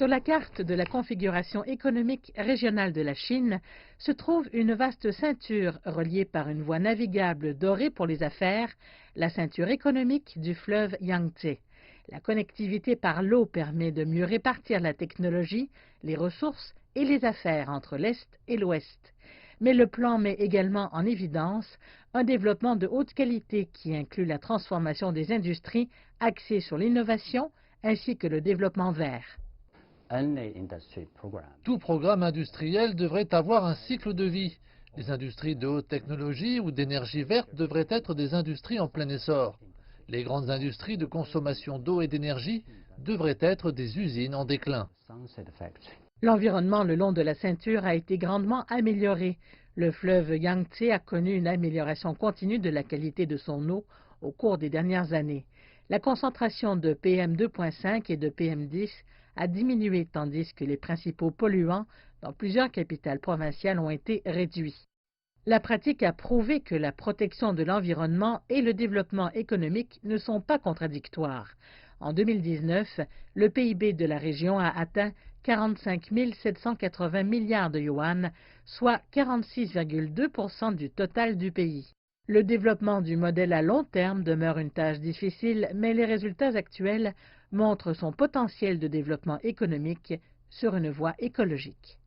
Sur la carte de la configuration économique régionale de la Chine se trouve une vaste ceinture reliée par une voie navigable dorée pour les affaires, la ceinture économique du fleuve Yangtze. La connectivité par l'eau permet de mieux répartir la technologie, les ressources et les affaires entre l'Est et l'Ouest. Mais le plan met également en évidence un développement de haute qualité qui inclut la transformation des industries axées sur l'innovation ainsi que le développement vert. Tout programme industriel devrait avoir un cycle de vie. Les industries de haute technologie ou d'énergie verte devraient être des industries en plein essor. Les grandes industries de consommation d'eau et d'énergie devraient être des usines en déclin. L'environnement le long de la ceinture a été grandement amélioré. Le fleuve Yangtze a connu une amélioration continue de la qualité de son eau au cours des dernières années. La concentration de PM2.5 et de PM10 a diminué tandis que les principaux polluants dans plusieurs capitales provinciales ont été réduits. La pratique a prouvé que la protection de l'environnement et le développement économique ne sont pas contradictoires. En 2019, le PIB de la région a atteint 45 780 milliards de yuan, soit 46,2% du total du pays. Le développement du modèle à long terme demeure une tâche difficile, mais les résultats actuels montrent son potentiel de développement économique sur une voie écologique.